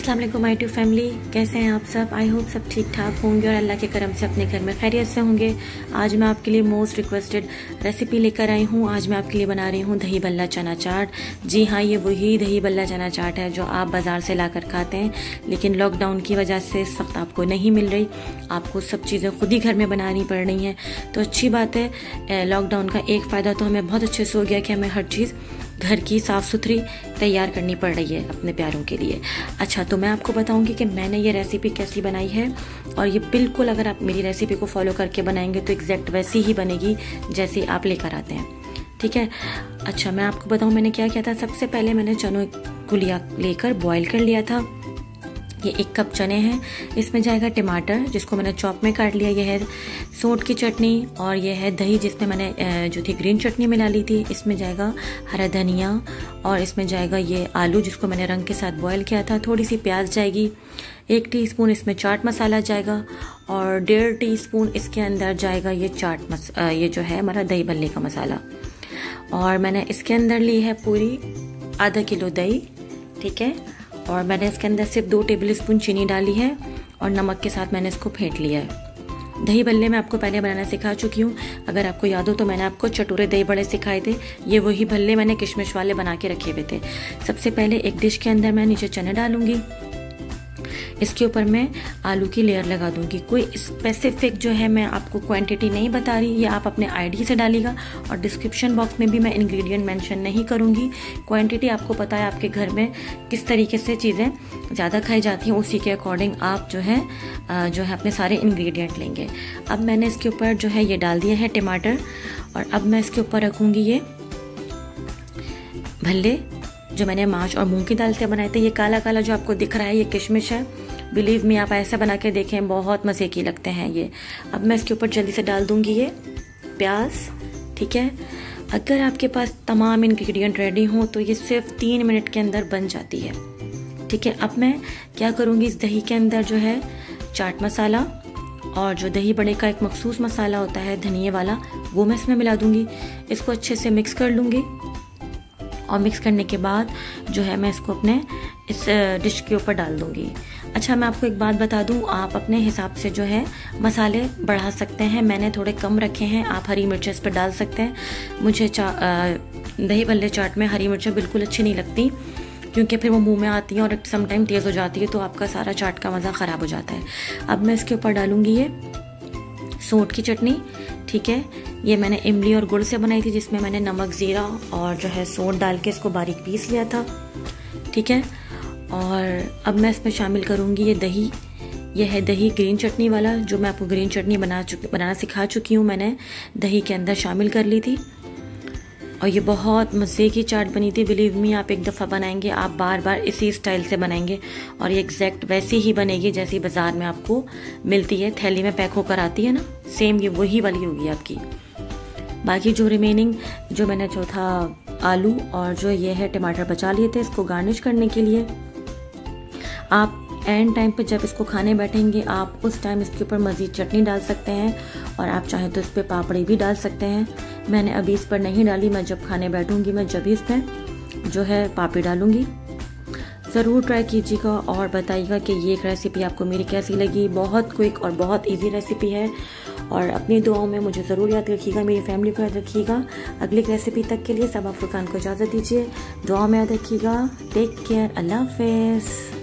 अस्सलाम वालेकुम my to family, कैसे हैं आप सब। आई होप सब ठीक ठाक होंगे और अल्लाह के करम से अपने घर में खैरियत से होंगे। आज मैं आपके लिए मोस्ट रिक्वेस्टेड रेसिपी लेकर आई हूँ। आज मैं आपके लिए बना रही हूँ दही बल्ला चना चाट। जी हाँ, ये वही दही बल्ला चना चाट है जो आप बाज़ार से ला कर खाते हैं, लेकिन लॉकडाउन की वजह से इस वक्त आपको नहीं मिल रही। आपको सब चीज़ें खुद ही घर में बनानी पड़ रही हैं, तो अच्छी बात है। लॉकडाउन का एक फ़ायदा तो हमें बहुत अच्छे से हो गया कि हमें हर चीज़ घर की साफ़ सुथरी तैयार करनी पड़ रही है अपने प्यारों के लिए। अच्छा, तो मैं आपको बताऊंगी कि मैंने ये रेसिपी कैसी बनाई है, और ये बिल्कुल अगर आप मेरी रेसिपी को फॉलो करके बनाएंगे तो एग्जैक्ट वैसी ही बनेगी जैसे आप लेकर आते हैं, ठीक है। अच्छा, मैं आपको बताऊं मैंने क्या किया था। सबसे पहले मैंने चनों को लेकर बॉईल कर लिया था। ये 1 कप चने हैं। इसमें जाएगा टमाटर जिसको मैंने चॉप में काट लिया। ये है सोंठ की चटनी, और ये है दही जिसमें मैंने जो थी ग्रीन चटनी मिला ली थी। इसमें जाएगा हरा धनिया, और इसमें जाएगा ये आलू जिसको मैंने रंग के साथ बॉईल किया था। थोड़ी सी प्याज जाएगी। 1 टीस्पून इसमें चाट मसाला जाएगा, और 1.5 टीस्पून इसके अंदर जाएगा ये ये जो है हमारा दही बल्ले का मसाला। और मैंने इसके अंदर ली है पूरी आधा किलो दही, ठीक है। और मैंने इसके अंदर सिर्फ 2 टेबल स्पून चीनी डाली है, और नमक के साथ मैंने इसको फेंट लिया है। दही बल्ले मैं आपको पहले बनाना सिखा चुकी हूँ। अगर आपको याद हो तो मैंने आपको चटूरे दही बड़े सिखाए थे। ये वही भल्ले मैंने किशमिश वाले बना के रखे हुए थे। सबसे पहले एक डिश के अंदर मैं नीचे चने डालूंगी। इसके ऊपर मैं आलू की लेयर लगा दूंगी। कोई स्पेसिफिक जो है मैं आपको क्वांटिटी नहीं बता रही, ये आप अपने आईडी से डालिएगा, और डिस्क्रिप्शन बॉक्स में भी मैं इंग्रेडिएंट मेंशन नहीं करूंगी। क्वांटिटी आपको पता है आपके घर में किस तरीके से चीज़ें ज़्यादा खाई जाती हैं, उसी के अकॉर्डिंग आप जो है अपने सारे इंग्रेडिएंट लेंगे। अब मैंने इसके ऊपर जो है ये डाल दिया है टमाटर, और अब मैं इसके ऊपर रखूँगी ये भल्ले जो मैंने माश और मूंग की दाल से बनाए थे। ये काला काला जो आपको दिख रहा है ये किशमिश है। बिलीव मी, आप ऐसे बना के देखें, बहुत मज़े की लगते हैं ये। अब मैं इसके ऊपर जल्दी से डाल दूंगी ये प्याज, ठीक है। अगर आपके पास तमाम इंग्रेडिएंट रेडी हों तो ये सिर्फ 3 मिनट के अंदर बन जाती है, ठीक है। अब मैं क्या करूँगी, इस दही के अंदर जो है चाट मसाला और जो दही बड़े का एक मखसूस मसाला होता है धनिए वाला, वो मैं इसमें मिला दूंगी। इसको अच्छे से मिक्स कर लूँगी, और मिक्स करने के बाद जो है मैं इसको अपने इस डिश के ऊपर डाल दूंगी। अच्छा, मैं आपको एक बात बता दूं, आप अपने हिसाब से जो है मसाले बढ़ा सकते हैं। मैंने थोड़े कम रखे हैं, आप हरी मिर्चें इस पर डाल सकते हैं। मुझे दही बल्ले चाट में हरी मिर्चें बिल्कुल अच्छी नहीं लगती, क्योंकि फिर वो मुंह में आती हैं और समटाइम तेज़ हो जाती है, तो आपका सारा चाट का मज़ा ख़राब हो जाता है। अब मैं इसके ऊपर डालूंगी ये सोंठ की चटनी, ठीक है। ये मैंने इमली और गुड़ से बनाई थी, जिसमें मैंने नमक, ज़ीरा और जो है सोंठ डाल के इसको बारीक पीस लिया था, ठीक है। और अब मैं इसमें शामिल करूँगी ये दही। ये है दही ग्रीन चटनी वाला, जो मैं आपको ग्रीन चटनी बनाना सिखा चुकी हूँ। मैंने दही के अंदर शामिल कर ली थी, और ये बहुत मज़े की चाट बनी थी। बिलीव मी, आप एक दफ़ा बनाएंगे आप बार बार इसी स्टाइल से बनाएंगे, और ये एग्जैक्ट वैसी ही बनेगी जैसी बाज़ार में आपको मिलती है, थैली में पैक होकर आती है ना, सेम ये वही वाली होगी आपकी। बाकी जो रिमेनिंग जो मैंने जो था आलू और जो ये है टमाटर बचा लिए थे इसको गार्निश करने के लिए, आप एंड टाइम पे जब इसको खाने बैठेंगे आप उस टाइम इसके ऊपर मज़ीद चटनी डाल सकते हैं, और आप चाहें तो इस पर पापड़ी भी डाल सकते हैं। मैंने अभी इस पर नहीं डाली, मैं जब खाने बैठूंगी मैं जब ही इस पर जो है पापड़ी डालूंगी। ज़रूर ट्राई कीजिएगा और बताइएगा कि ये एक रेसिपी आपको मेरी कैसी लगी। बहुत क्विक और बहुत इजी रेसिपी है, और अपनी दुआओं में मुझे ज़रूर याद रखिएगा, मेरी फैमिली को याद रखिएगा। अगली रेसिपी तक के लिए सब फुरकान को इजाज़त दीजिए। दुआओं में याद रखिएगा। टेक केयर, अल्लाह हाफ़िज़।